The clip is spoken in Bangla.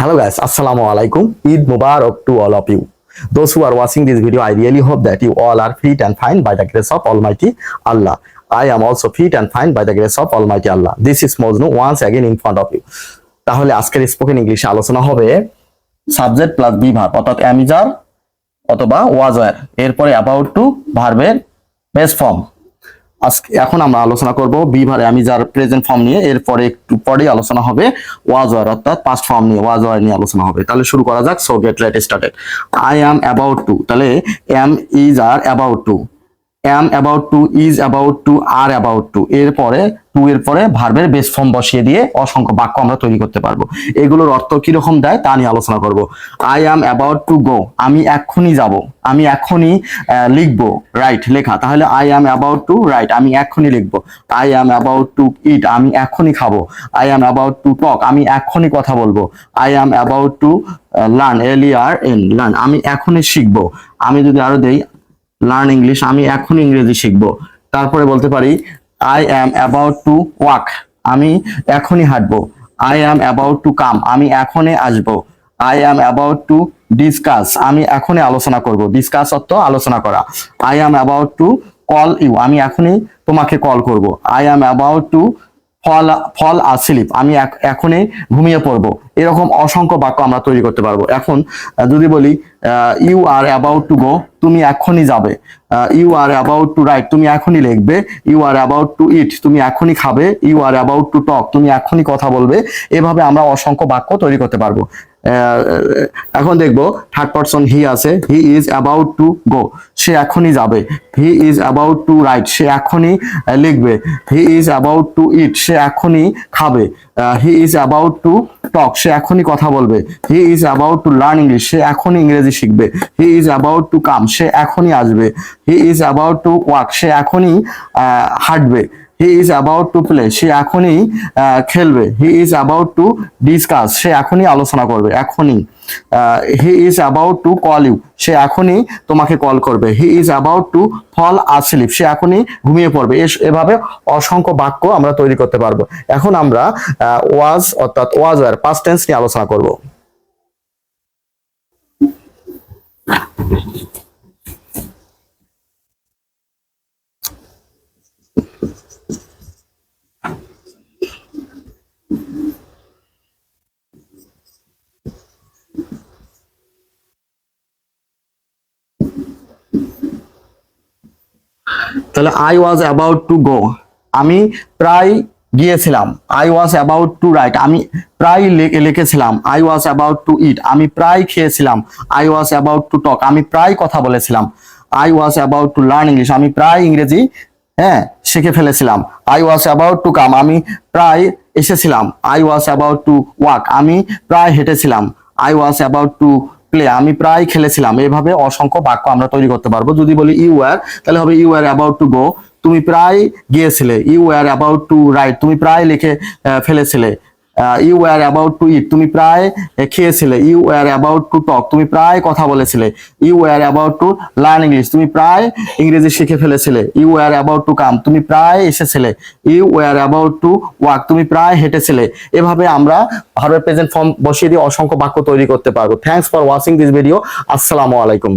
Hello guys, Assalamu alaikum. Eid Mubarak to all of you. Those who are watching this video, I really hope that you all are fit and fine by the grace of Almighty Allah. I am also fit and fine by the grace of Almighty Allah. This is Mojnu once again in front of you. তাহলে আজকের স্পোকেন ইংলিশে আলোচনা হবে সাবজেক্ট প্লাস বি ভার্ব অর্থাৎ am is are অথবা was were এরপরে about to ভার্বের বেস ফর্ম। এখন আমরা আলোচনা করব be verb am is are present form নিয়ে, এরপরে একটু পরেই আলোচনা হবে was were অর্থাৎ পাস্ট ফর্ম নিয়ে, was were নিয়ে আলোচনা হবে। তাহলে শুরু করা যাক। So get right started. I am about to, তাহলে am is are about to, am about to, is about to, are about to, এরপরে টু এর পরে ভার্বের বেস ফর্ম বসিয়ে দিয়ে অসংখ্য বাক্য আমরা তৈরি করতে পারবো। এগুলোর অর্থ কি রকম দেয় তা নিয়ে আলোচনা করব। I am about to go, আমি এক্ষুনি যাব, আমি এক্ষুনি লিখবো, রাইট লেখা, তাহলে I am about to write, আমি এক্ষুনি লিখবো। I am about to eat, আমি এক্ষুনি খাবো। I am about to talk, আমি এক্ষুনি কথা বলবো। I am about to learn, L-E-A-R-N, learn, আমি এখনই শিখবো। আমি যদি আরো দেই লার্ন ইংলিশ, আমি এখন ইংরেজি শিখবো। তারপরে বলতে পারি I am about to walk, আমি এখনই হাঁটবো। I am about to come, আমি এখনই আসবো। I am about to discuss, আমি এখনই আলোচনা করব। ডিসকাস অর্থ আলোচনা করা। I am about to call you, আমি এখনই তোমাকে কল করব। I am about to fall asleep, আমি এখনই ঘুমিয়ে পড়বো। এরকম অসংখ্য বাক্য আমরা তৈরি করতে পারবো। এখন যদি বলি you are about to go, তুমি এখনই যাবে। You are about to write, তুমি এখনই লিখবে। You are about to eat, তুমি এখনই খাবে। You are about to talk, তুমি এখনই কথা বলবে। এভাবে আমরা অসংখ্য বাক্য তৈরি করতে পারবো। এখন দেখবো থার্ড পারসন হি আছে, he is about to go, সে এখনই যাবে। He is about to write, সে এখনই লিখবে। He is about to eat, সে এখনই খাবে। He is about to talk, সে এখনই কথা বলবে। He is about to learn English, সে এখনই ইংরেজি শিখবে। He is about to come, সে এখনই আসবে। He is about to walk, সে এখনই হাঁটবে। He is about to play, সে এখনই খেলবে। He is about to discuss, সে এখনই আলোচনা করবে, এখনই। He is about to call you, সে এখনই তোমাকে কল করবে। He is about to fall asleep, সে এখনই ঘুমিয়ে পড়বে। এভাবে অসংখ্য বাক্য আমরা তৈরি করতে পারবো। এখন আমরা ওয়াজ অর্থাৎ ওয়াজ ওয়্যার পাস্ট টেন্স নিয়ে আলোচনা করব। তাহলে I was about to go, আমি প্রায় গিয়েছিলাম। I was about to write, আমি প্রায় লিখেছিলাম। I was about to eat, আমি প্রায় খেয়েছিলাম। I was about to talk, আমি প্রায় কথা বলেছিলাম। I was about to learn English, আমি প্রায় ইংরেজি শিখে ফেলেছিলাম। I was about to come, আমি প্রায় এসেছিলাম। I was about to walk, আমি প্রায় হেঁটেছিলাম। I was about to play, আমি প্রায় খেলেছিলাম। এভাবে অসংখ্য বাক্য আমরা তৈরি করতে পারবো। যদি বলি ইউ ওয়্যার, তাহলে হবে you were about to go, তুমি প্রায় গিয়েছিলে। You were about to write, তুমি প্রায় লিখে ফেলেছিলে। You were about to eat, তুমি প্রায় খেয়েছিলে। You were about to talk, তুমি প্রায় কথা বলেছিলে। You were about to learn English, তুমি প্রায় ইংরেজি শিখে ফেলেছিলে। You were about to come, তুমি প্রায় এসেছিলে। You were about to walk, তুমি প্রায় হেঁটেছিলে। এভাবে আমরা ভার্বের প্রেজেন্ট ফর্ম বসিয়ে দিয়ে অসংখ্য বাক্য তৈরি করতে পারবো। Thanks for watching this video. আসসালামু আলাইকুম।